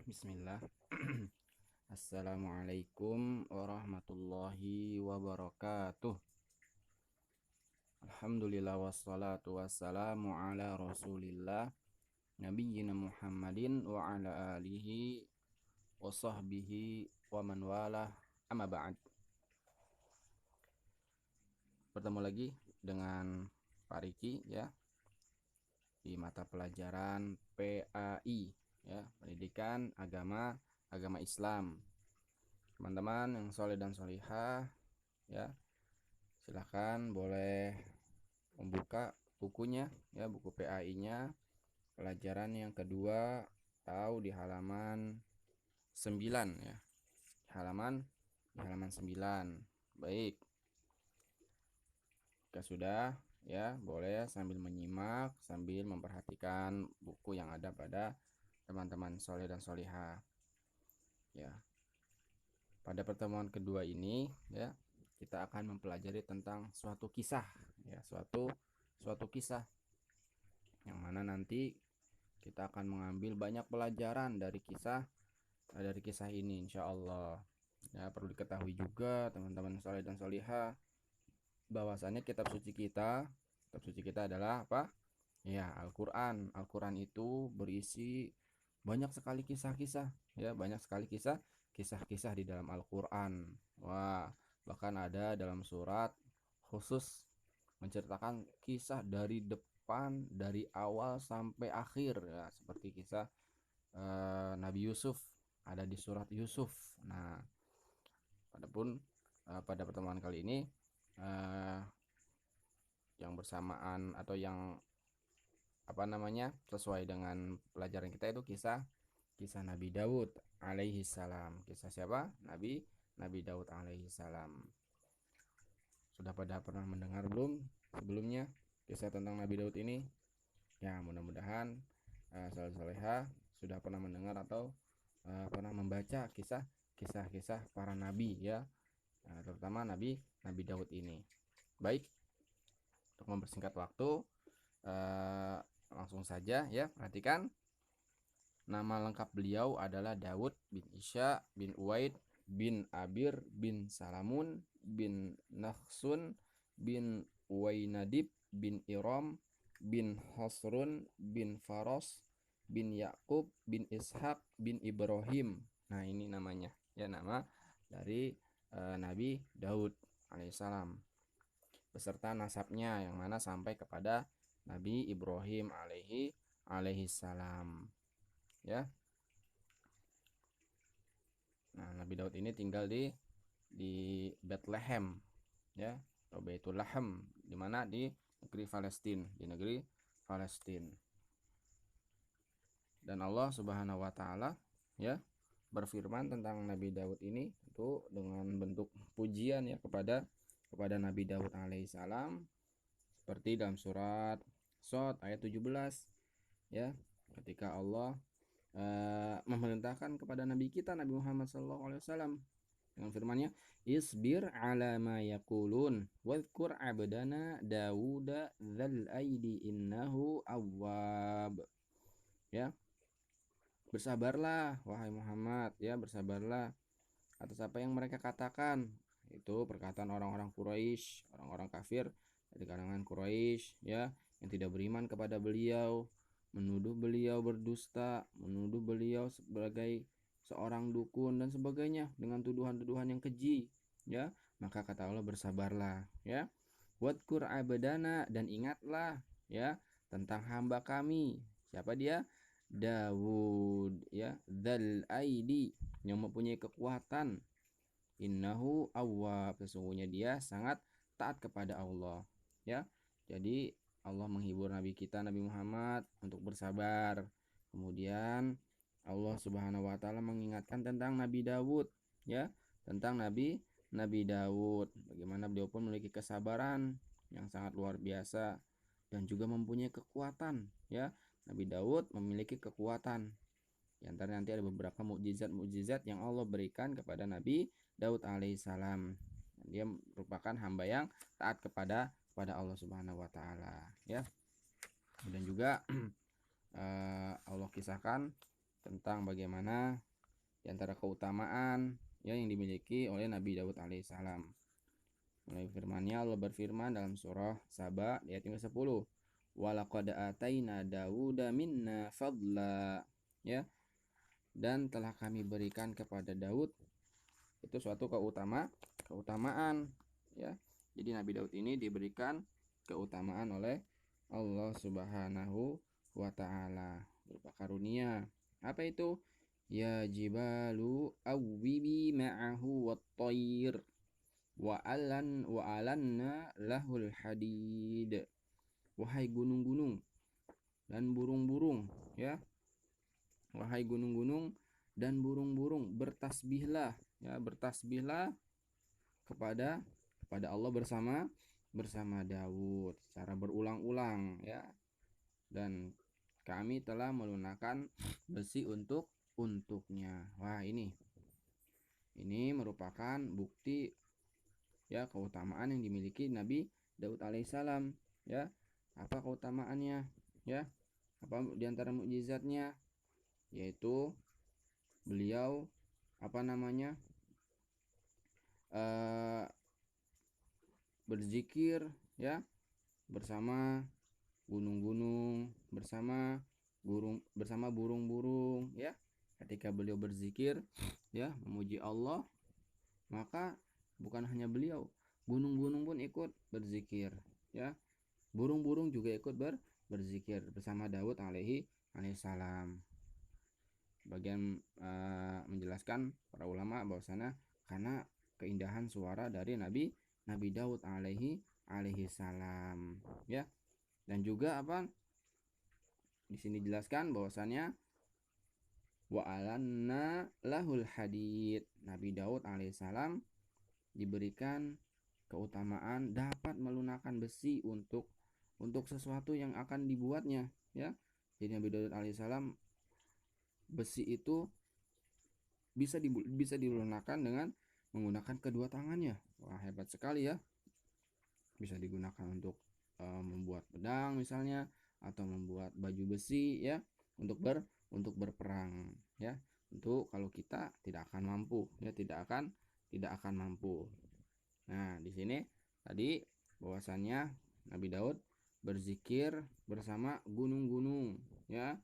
Bismillah. Assalamualaikum warahmatullahi wabarakatuh. Alhamdulillah wassalatu wassalamu ala rasulillah Nabiyyina Muhammadin wa ala alihi wa sahbihi wa man walah, amma ba'd. Bertemu lagi dengan Pak Riki ya di mata pelajaran PAI ya, Pendidikan Agama Islam. Teman-teman yang soleh dan solihah ya, silahkan boleh membuka bukunya ya, buku PAI-nya, pelajaran yang kedua, atau di halaman 9 ya. Di halaman 9. Baik. Jika sudah ya, boleh sambil menyimak, sambil memperhatikan buku yang ada pada teman-teman soleh dan solihah. Ya. Pada pertemuan kedua ini ya, kita akan mempelajari tentang suatu kisah ya, suatu kisah yang mana nanti kita akan mengambil banyak pelajaran dari kisah ini, insya Allah ya. Perlu diketahui juga teman-teman soleh dan solihah, bahwasannya kitab suci kita adalah apa ya? Al-Quran. Al-Quran itu berisi banyak sekali kisah-kisah ya, banyak sekali kisah-kisah di dalam Al-Quran. Wah, bahkan ada dalam surat khusus menceritakan kisah dari depan, dari awal sampai akhir ya, seperti kisah Nabi Yusuf, ada di surat Yusuf. Nah, pada pertemuan kali ini eh, yang bersamaan atau yang sesuai dengan pelajaran kita itu kisah Nabi Daud alaihi salam. Kisah siapa? Nabi Daud alaihi salam. Sudah pada pernah mendengar belum sebelumnya kisah tentang Nabi Daud ini? Ya, mudah-mudahan soleh-soleha sudah pernah mendengar atau pernah membaca kisah-kisah para nabi ya, terutama Nabi Daud ini. Baik, untuk mempersingkat waktu, langsung saja ya, perhatikan. Nama lengkap beliau adalah Daud bin Isya bin Uwaid bin Abir bin Salamun bin Nakhsun bin Uwainadib bin Iram bin Hasrun bin Faros bin Yakub bin Ishak bin Ibrahim. Nah, ini namanya ya, nama dari Nabi Daud alaihissalam beserta nasabnya yang mana sampai kepada Nabi Ibrahim alaihissalam ya. Nah, Nabi Daud ini tinggal di Bethlehem ya, atau Baitul Laham, di mana di negeri Palestina. Dan Allah Subhanahu wa taala ya berfirman tentang Nabi Daud ini itu dengan bentuk pujian ya kepada Nabi Daud alaihissalam, seperti dalam surat Shad ayat 17 ya, ketika Allah memerintahkan kepada Nabi kita Nabi Muhammad SAW dengan firman-Nya, isbir ala ma yaqulun wadhkur abdana Dawuda dzal aidi innahu awwab. Ya, bersabarlah wahai Muhammad ya, bersabarlah atas apa yang mereka katakan. Itu perkataan orang-orang Quraisy, orang-orang kafir dari kalangan Quraisy ya, yang tidak beriman kepada beliau, menuduh beliau berdusta, menuduh beliau sebagai seorang dukun dan sebagainya dengan tuduhan-tuduhan yang keji ya. Maka kata Allah, bersabarlah ya. Wadkur abdana, dan ingatlah ya tentang hamba kami. Siapa dia? Dawud ya, dzal aidi, yang mempunyai kekuatan. Innahu awwab, sesungguhnya dia sangat taat kepada Allah ya. Jadi Allah menghibur Nabi kita Nabi Muhammad untuk bersabar. Kemudian Allah Subhanahu wa taala mengingatkan tentang Nabi Dawud ya, tentang Nabi Dawud, bagaimana beliau pun memiliki kesabaran yang sangat luar biasa dan juga mempunyai kekuatan ya. Nabi Dawud memiliki kekuatan. Di antara nanti ada beberapa mukjizat yang Allah berikan kepada Nabi Daud alaihissalam. Dia merupakan hamba yang taat kepada Allah Subhanahu wa taala ya. Dan juga Allah kisahkan tentang bagaimana di antara keutamaan ya yang dimiliki oleh Nabi Daud alaihissalam. Mulai firman-Nya, Allah berfirman dalam surah Saba ayat 10. Walaqad ataina Dauda minna fadla. Ya, dan telah kami berikan kepada Daud itu suatu keutamaan ya. Jadi Nabi Daud ini diberikan keutamaan oleh Allah Subhanahu wa taala berupa karunia. Apa itu? Ya jibalu awwibi ma'ahu wat-thair wa alanna lahul hadid. Wahai gunung-gunung dan burung-burung ya. Wahai gunung-gunung dan burung-burung, bertasbihlah ya, bertasbihlah kepada Allah bersama Daud secara berulang-ulang ya. Dan kami telah melunakkan besi untuknya. Wah, ini merupakan bukti ya keutamaan yang dimiliki Nabi Daud alaihissalam ya. Apa keutamaannya ya? Apa diantara mukjizatnya? Yaitu beliau berzikir ya bersama gunung-gunung, bersama burung-burung ya. Ketika beliau berzikir ya memuji Allah, maka bukan hanya beliau, gunung-gunung pun ikut berzikir ya. Burung-burung juga ikut berzikir bersama Daud alaihissalam. Bagian menjelaskan para ulama bahwasanya karena keindahan suara dari Nabi Daud alaihissalam ya. Dan juga di sini jelaskan bahwasanya wa alanna lahul hadid. Nabi Daud alaihissalam diberikan keutamaan dapat melunakkan besi untuk sesuatu yang akan dibuatnya ya. Jadi Nabi Daud alaihissalam besi itu bisa dilunakkan dengan menggunakan kedua tangannya. Wah, hebat sekali ya. Bisa digunakan untuk membuat pedang misalnya, atau membuat baju besi ya, untuk berperang ya. Tentu kalau kita tidak akan mampu ya, tidak akan mampu. Nah, di sini tadi bahwasannya Nabi Daud berzikir bersama gunung-gunung ya,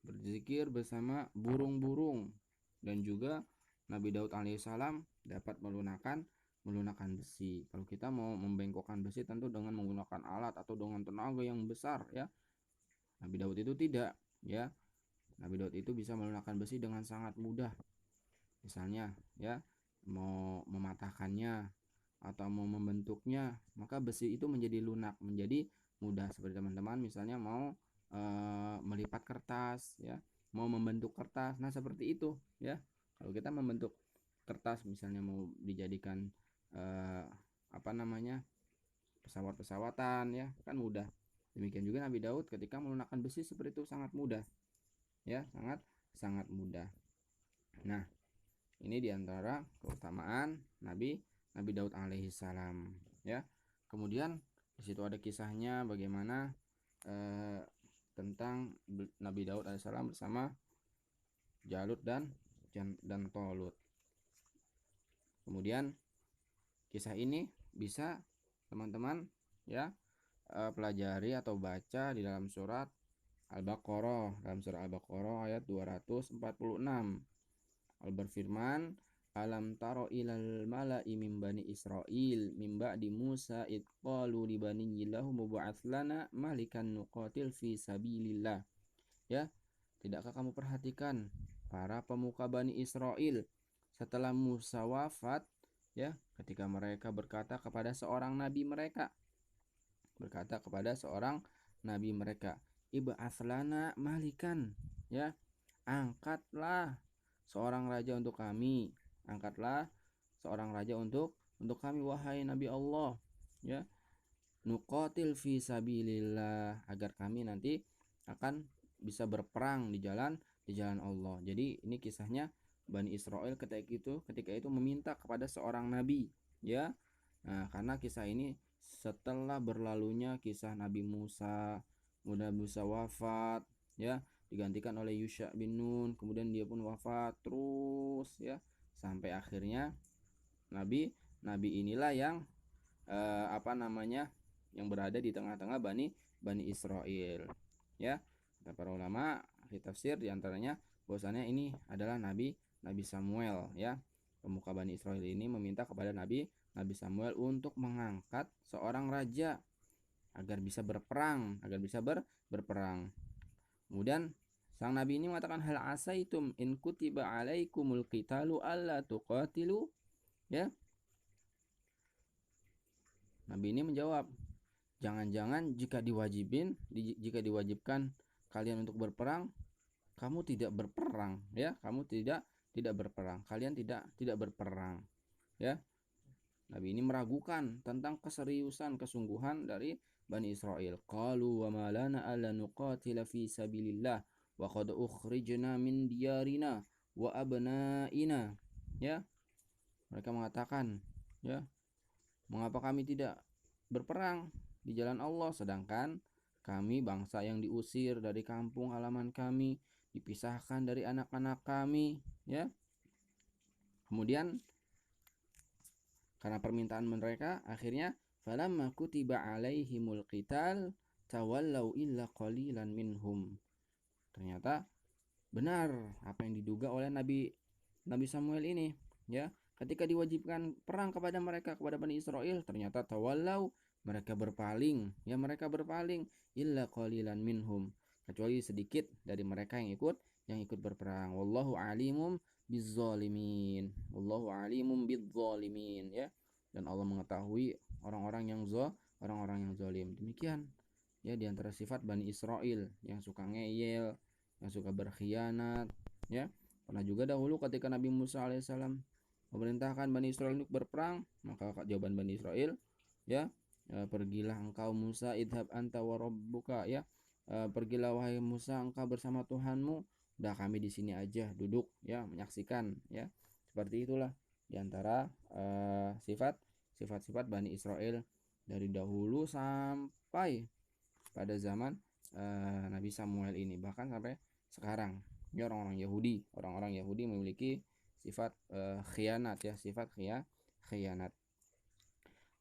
berzikir bersama burung-burung, dan juga Nabi Daud alaihissalam dapat melunakkan besi. Kalau kita mau membengkokkan besi tentu dengan menggunakan alat atau dengan tenaga yang besar ya. Nabi Daud itu tidak ya. Nabi Daud itu bisa melunakkan besi dengan sangat mudah. Misalnya ya, mau mematahkannya atau mau membentuknya, maka besi itu menjadi lunak, menjadi mudah. Seperti teman-teman misalnya mau melipat kertas ya, mau membentuk kertas, nah seperti itu ya. Kalau kita membentuk kertas misalnya mau dijadikan pesawat-pesawatan ya, kan mudah. Demikian juga Nabi Daud ketika melunakkan besi seperti itu sangat mudah ya, sangat mudah. Nah, ini diantara keutamaan Nabi Daud alaihissalam ya. Kemudian di situ ada kisahnya bagaimana tentang Nabi Daud alaihissalam bersama Jalut dan Tolut. Kemudian kisah ini bisa teman-teman ya pelajari atau baca di dalam surat Al-Baqarah, ayat 246. Allah berfirman, alam taro ilal mala'i min bani Israil min ba'di Musa id qalu li baniyillahu mub'ats lana malikan nuqatil fi sabilillah. Ya, tidakkah kamu perhatikan para pemuka Bani Israel setelah Musa wafat ya, ketika mereka berkata kepada seorang nabi mereka, ib'ats lana malikan ya, angkatlah seorang raja untuk kami, kami wahai Nabi Allah ya, nuqatil fi sabilillah, agar kami nanti akan bisa berperang di jalan Allah. Jadi ini kisahnya Bani Israel ketika itu meminta kepada seorang nabi ya. Nah, karena kisah ini setelah berlalunya kisah Nabi Musa wafat ya, digantikan oleh Yusha bin Nun, kemudian dia pun wafat terus ya sampai akhirnya nabi inilah yang yang berada di tengah-tengah Bani Israel ya. Kata para ulama ahli tafsir diantaranya bahwasanya ini adalah Nabi Samuel ya. Pemuka Bani Israel ini meminta kepada Nabi Samuel untuk mengangkat seorang raja agar bisa berperang, berperang. Kemudian sang nabi ini mengatakan, hal asaitum in kutiba alaikumul qitalu alla tuqatilu ya. Nabi ini menjawab, jangan-jangan jika diwajibkan kalian untuk berperang, kamu tidak berperang ya, kamu tidak berperang, kalian tidak berperang ya. Nabi ini meragukan tentang keseriusan kesungguhan dari Bani Israel. Qalu wa ma lana alla nuqatila fi sabilillah wa qad ukhrijna min diyarina wa abnaina ya. Mereka mengatakan ya, mengapa kami tidak berperang di jalan Allah sedangkan kami bangsa yang diusir dari kampung halaman kami, dipisahkan dari anak-anak kami ya. Kemudian karena permintaan mereka, akhirnya falamma kutiba alaihimul qital tawallau illa qalilan minhum. Ternyata benar apa yang diduga oleh Nabi Samuel ini ya. Ketika diwajibkan perang kepada mereka, kepada Bani Israel, ternyata tawallau, mereka berpaling ya, mereka berpaling illa qalilan minhum, kecuali sedikit dari mereka yang ikut berperang. Wallahu alimum bizzalimin, wallahu alimum bizzalimin ya. Dan Allah mengetahui orang-orang yang zalim. Demikian ya diantara sifat Bani Israel, yang suka ngeyel, yang suka berkhianat ya. Pernah juga dahulu ketika Nabi Musa alaihissalam memerintahkan Bani Israel untuk berperang, maka jawaban Bani Israel ya, pergilah engkau Musa, idhab anta wa rabbuka ya, pergilah wahai Musa, engkau bersama Tuhanmu, udah kami di sini aja duduk ya menyaksikan ya. Seperti itulah diantara sifat-sifat Bani Israel dari dahulu sampai pada zaman Nabi Samuel ini, bahkan sampai sekarang ya. Orang-orang Yahudi memiliki sifat khianat ya, sifat khianat.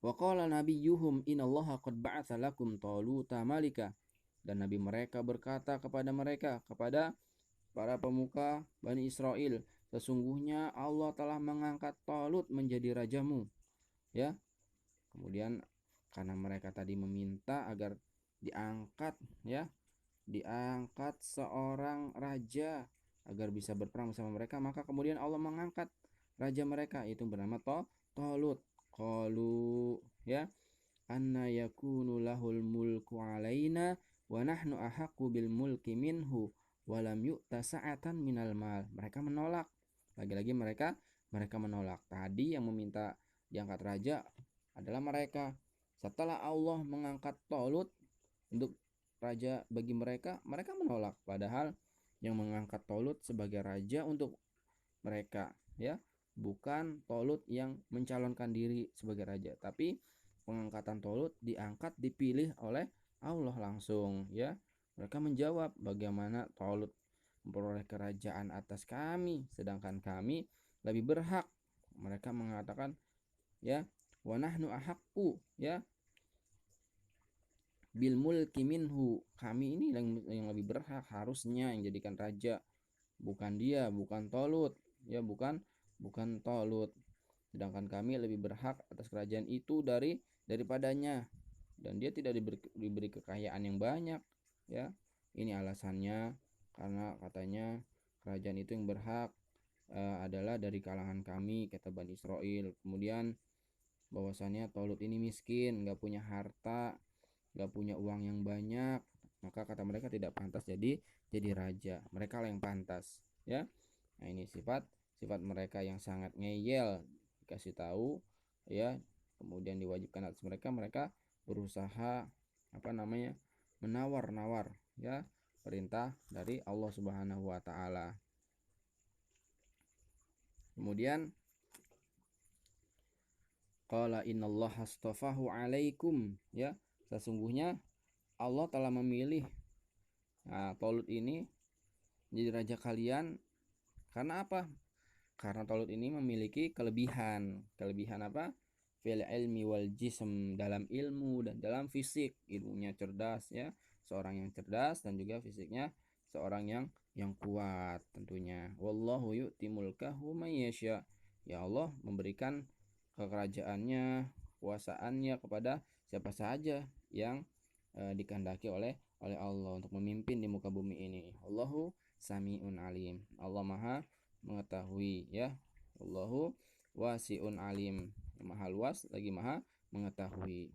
Wa qala nabiyyuhum innallaha qad ba'atsa lakum taluta malika, dan nabi mereka berkata kepada para pemuka Bani Israel, sesungguhnya Allah telah mengangkat Talut menjadi rajamu ya. Kemudian karena mereka tadi meminta agar diangkat seorang raja agar bisa berperang bersama mereka, maka kemudian Allah mengangkat raja mereka, yaitu bernama Talut. Qalu ya, anna yakunu lahul mulku alaina wa nahnu ahaqqu bil mulki minhu walam yu'ta sa'atan minal mal. Mereka menolak. Lagi-lagi mereka menolak. Tadi yang meminta diangkat raja adalah mereka. Setelah Allah mengangkat Talut untuk raja bagi mereka, mereka menolak. Padahal yang mengangkat Talut sebagai raja untuk mereka ya, bukan Talut yang mencalonkan diri sebagai raja, tapi pengangkatan Talut dipilih oleh Allah langsung ya. Mereka menjawab, bagaimana Talut memperoleh kerajaan atas kami sedangkan kami lebih berhak. Mereka mengatakan ya, wa nahnu ahaqqu ya bil mulki minhu, kami ini yang lebih berhak harusnya yang jadikan raja, bukan dia, bukan Talut ya, bukan Talut, sedangkan kami lebih berhak atas kerajaan itu daripadanya, dan dia tidak diberi kekayaan yang banyak ya. Ini alasannya karena katanya kerajaan itu yang berhak adalah dari kalangan kami, kata Bani Israel. Kemudian bahwasannya Talut ini miskin, nggak punya harta, nggak punya uang yang banyak, maka kata mereka tidak pantas jadi raja, mereka lah yang pantas ya. Nah ini sifat mereka yang sangat ngeyel, dikasih tahu ya, kemudian diwajibkan atas mereka berusaha menawar ya perintah dari Allah Subhanahu wa taala. Kemudian qala innallaha astafahu alaikum ya, sesungguhnya Allah telah memilih Talut ini menjadi raja kalian. Karena apa? Karena Talut ini memiliki kelebihan. Kelebihan apa? Fil ilmi wal jism, dalam ilmu dan dalam fisik. Ilmunya cerdas ya, seorang yang cerdas, dan juga fisiknya seorang yang kuat tentunya. Wallahu yu'ti mulkahu may yasha. Ya Allah memberikan kekerajaannya, kuasaannya kepada siapa saja yang dikehendaki oleh Allah untuk memimpin di muka bumi ini. Allahu sami'un alim. Allah Maha mengetahui ya. Allahu wasi'un alim. Maha luas lagi Maha mengetahui.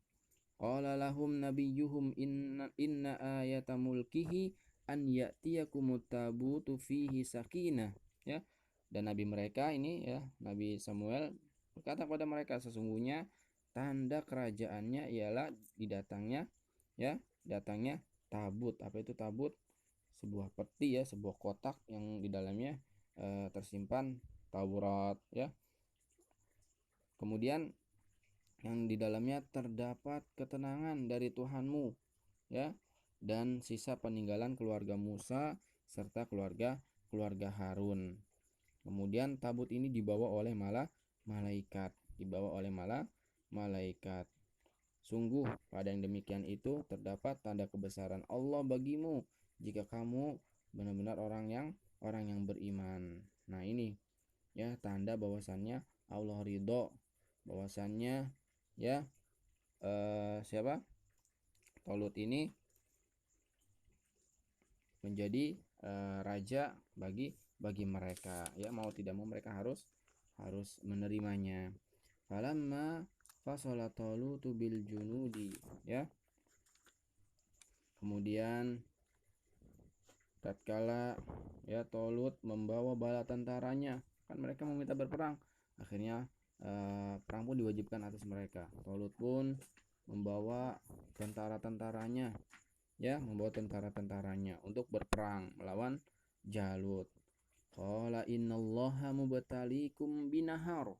Qala lahum nabiyyuhum inna ayata mulkihi an ya'tiyakumut tabutu fihi sakinah, ya. Dan nabi mereka ini ya, Nabi Samuel berkata kepada mereka, sesungguhnya tanda kerajaannya ialah datangnya tabut. Apa itu tabut? Sebuah peti ya, sebuah kotak yang di dalamnya tersimpan Taurat ya. Kemudian yang di dalamnya terdapat ketenangan dari Tuhanmu ya, dan sisa peninggalan keluarga Musa serta keluarga Harun. Kemudian tabut ini dibawa oleh malaikat, Sungguh pada yang demikian itu terdapat tanda kebesaran Allah bagimu jika kamu benar-benar orang yang beriman. Nah, ini ya tanda bahwasannya Allah ridho, bahwasannya ya siapa? Talut ini menjadi raja bagi mereka ya, mau tidak mau mereka harus menerimanya. Falamma fasala Talutu bil junudi ya. Kemudian tatkala ya Talut membawa bala tentaranya, kan mereka meminta berperang, akhirnya perang pun diwajibkan atas mereka. Talut pun membawa tentara-tentaranya untuk berperang melawan Jalut. Qala innallaha mubtaliikum binahar.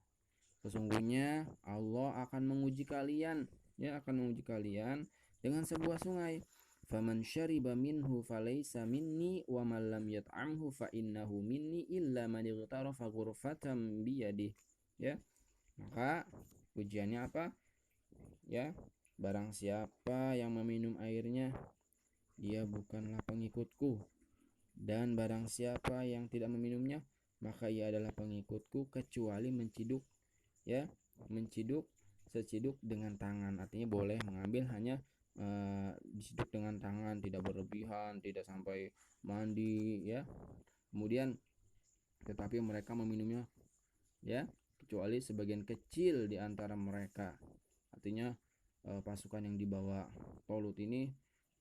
Sesungguhnya Allah akan menguji kalian dengan sebuah sungai. Faman syariba minhu falaysa minni wa man lam yat'amhu fa innahu minni illa man ightarafa ghurfatan biyadihi. Ya. Maka ujiannya apa? Ya, barang siapa yang meminum airnya, dia bukanlah pengikutku, dan barang siapa yang tidak meminumnya, maka ia adalah pengikutku kecuali menciduk seciduk dengan tangan. Artinya boleh mengambil hanya diciduk dengan tangan, tidak berlebihan, tidak sampai mandi ya. Kemudian tetapi mereka meminumnya ya, kecuali sebagian kecil di antara mereka. Artinya pasukan yang dibawa Talut ini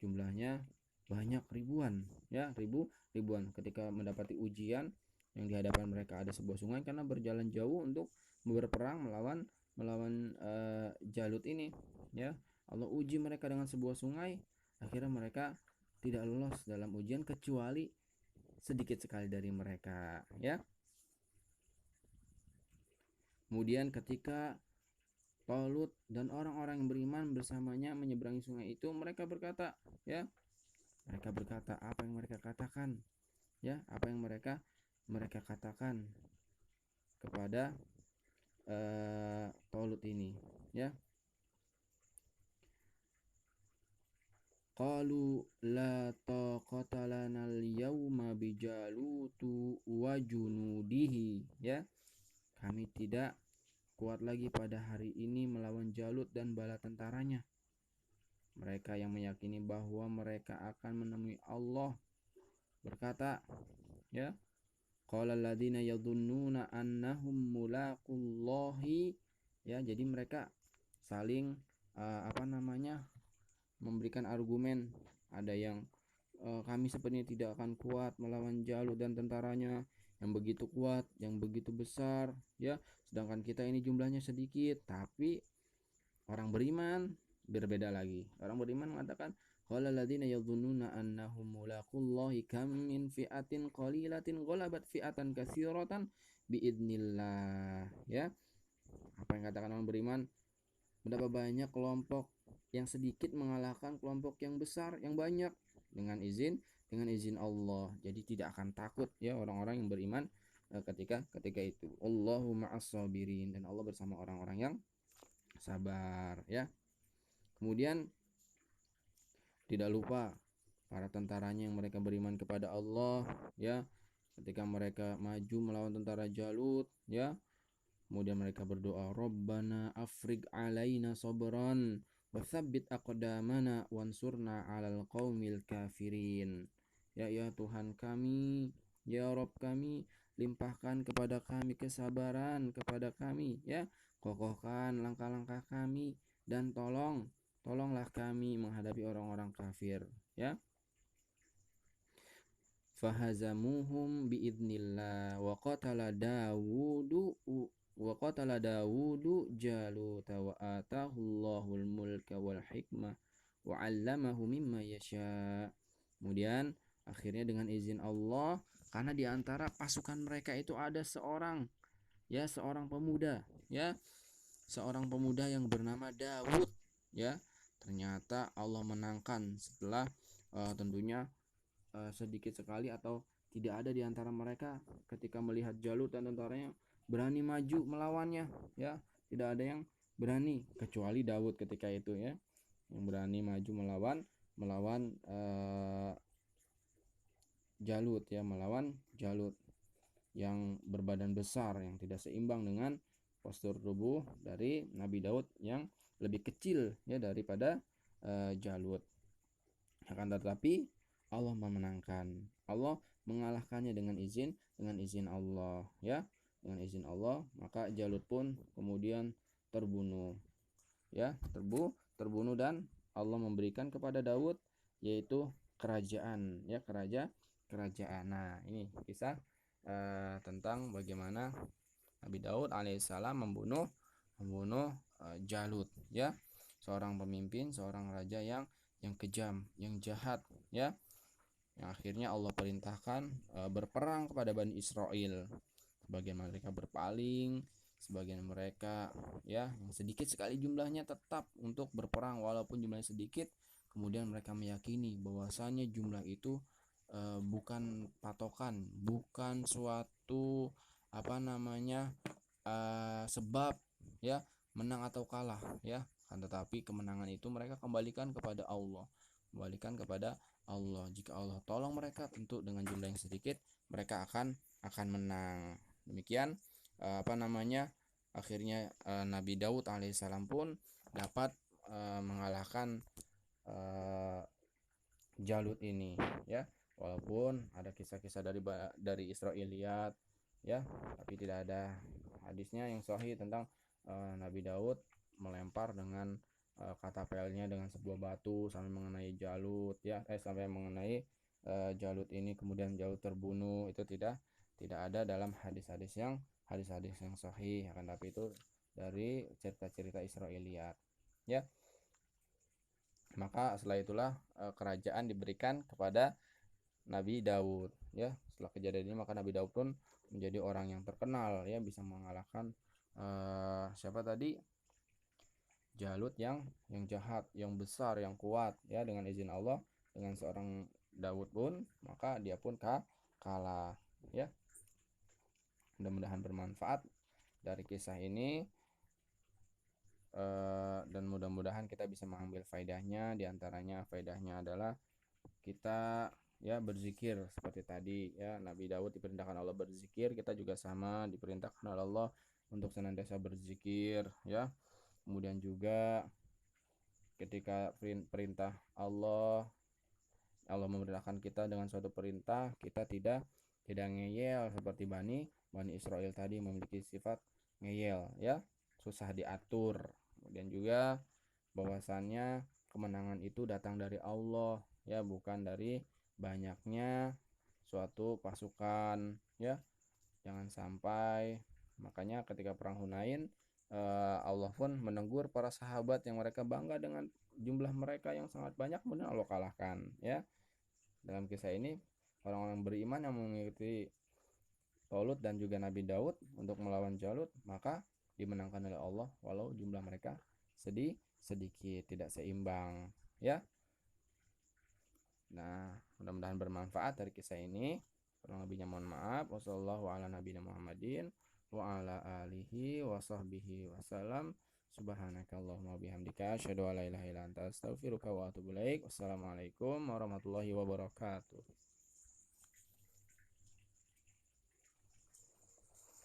jumlahnya banyak, ribuan ya, ribuan. Ketika mendapati ujian yang di hadapan mereka ada sebuah sungai, karena berjalan jauh untuk berperang melawan Jalut ini ya, Allah uji mereka dengan sebuah sungai, akhirnya mereka tidak lolos dalam ujian kecuali sedikit sekali dari mereka ya. Kemudian ketika Talut dan orang-orang yang beriman bersamanya menyeberangi sungai itu, mereka berkata apa yang mereka katakan ya, apa yang mereka katakan kepada Talut ini ya. Qalu la taqata lana al-yawma bijalutu wa junudihi ya, kami tidak kuat lagi pada hari ini melawan Jalut dan bala tentaranya. Mereka yang meyakini bahwa mereka akan menemui Allah berkata ya, qala alladziina yadhunnuna annahum mulaqullahi ya. Jadi mereka saling memberikan argumen. Ada yang kami sepertinya tidak akan kuat melawan Jalut dan tentaranya yang begitu kuat, yang begitu besar ya, sedangkan kita ini jumlahnya sedikit. Tapi orang beriman berbeda lagi. Orang beriman mengatakan qala alladziina yadhunnuna annahum mulaqullahi kam min fi'atin qalilatin ghalabat fi'atan katsiratan biidznillah ya. Apa yang katakan orang beriman? Betapa banyak kelompok yang sedikit mengalahkan kelompok yang besar, yang banyak dengan izin dengan izin Allah. Jadi tidak akan takut ya orang-orang yang beriman ketika itu. Allahu ma'as sabirin, dan Allah bersama orang-orang yang sabar ya. Kemudian tidak lupa para tentaranya yang mereka beriman kepada Allah ya, ketika mereka maju melawan tentara Jalut ya, kemudian mereka berdoa, Rabbana afrig alaina sabran wa tsabbit aqdamana wansurna 'alal qaumil kafirin. Ya Tuhan kami, ya Rabb kami, limpahkan kepada kami kesabaran, kepada kami ya, kokohkan langkah-langkah kami, dan tolonglah kami menghadapi orang-orang kafir ya. Fahazamuhum biidnillah wa qatala Dawudu Jaluta wa atahullahul mulka wal hikmah wa 'allamahu mimma yasha. Kemudian akhirnya dengan izin Allah, karena di antara pasukan mereka itu ada seorang pemuda ya, seorang pemuda yang bernama Daud ya. Ternyata Allah menangkan setelah tentunya sedikit sekali atau tidak ada di antara mereka ketika melihat Jalut dan tentaranya berani maju melawannya ya. Tidak ada yang berani kecuali Daud ketika itu ya, yang berani maju melawan Jalut ya, melawan Jalut yang berbadan besar, yang tidak seimbang dengan postur tubuh dari Nabi Daud yang lebih kecil ya daripada Jalut. Akan tetapi Allah memenangkan, Allah mengalahkannya dengan izin Allah ya, dengan izin Allah. Maka Jalut pun kemudian terbunuh ya, terbunuh dan Allah memberikan kepada Daud yaitu kerajaan ya, kerajaan. Nah, ini kisah tentang bagaimana Nabi Daud alaihissalam membunuh Jalut ya, seorang pemimpin, seorang raja yang kejam, yang jahat ya, yang akhirnya Allah perintahkan berperang kepada Bani Israel. Sebagian mereka berpaling, sebagian mereka ya yang sedikit sekali jumlahnya tetap untuk berperang walaupun jumlahnya sedikit. Kemudian mereka meyakini bahwasanya jumlah itu bukan patokan, bukan suatu sebab ya menang atau kalah ya, kan tetapi kemenangan itu mereka kembalikan kepada Allah, Jika Allah tolong mereka, tentu dengan jumlah yang sedikit mereka akan menang. Demikian akhirnya Nabi Daud alaihissalam pun dapat mengalahkan Jalut ini ya, walaupun ada kisah-kisah dari Israiliyat ya, tapi tidak ada hadisnya yang sahih tentang Nabi Daud melempar dengan katapelnya dengan sebuah batu sampai mengenai Jalut ya, sampai mengenai Jalut ini, kemudian Jalut terbunuh. Itu tidak ada dalam hadis-hadis yang sahih, akan tapi itu dari cerita-cerita Israiliyat ya. Maka setelah itulah kerajaan diberikan kepada Nabi Daud ya. Setelah kejadian ini maka Nabi Daud pun menjadi orang yang terkenal ya, bisa mengalahkan siapa tadi, Jalut yang jahat, yang besar, yang kuat ya, dengan izin Allah, dengan seorang Daud pun maka dia pun kalah ya. Mudah-mudahan bermanfaat dari kisah ini, dan mudah-mudahan kita bisa mengambil faedahnya. Di antaranya faedahnya adalah kita ya berzikir seperti tadi ya, Nabi Daud diperintahkan Allah berzikir, kita juga sama diperintahkan oleh Allah untuk senantiasa berzikir ya. Kemudian juga ketika perintah Allah memerintahkan kita dengan suatu perintah, kita tidak ngeyel seperti Bani Israel tadi, memiliki sifat ngeyel ya, susah diatur. Kemudian juga bahwasannya kemenangan itu datang dari Allah ya, bukan dari banyaknya suatu pasukan ya. Jangan sampai, makanya ketika perang Hunain Allah pun menegur para sahabat yang mereka bangga dengan jumlah mereka yang sangat banyak, kemudian Allah kalahkan ya. Dalam kisah ini orang-orang beriman yang mengikuti Talut dan juga Nabi Daud untuk melawan Jalut, maka dimenangkan oleh Allah walau jumlah mereka sedikit, tidak seimbang ya. Nah, mudah-mudahan bermanfaat dari kisah ini. Kurang lebihnya mohon maaf. Wassallallahu ala nabiyina Muhammadin wa ala alihi wa sahbihi wasallam. Subhanakallahumma bihamdika asyhadu an la ilaha illa anta astaghfiruka wa atubu ilaik. Wassalamualaikum warahmatullahi wabarakatuh.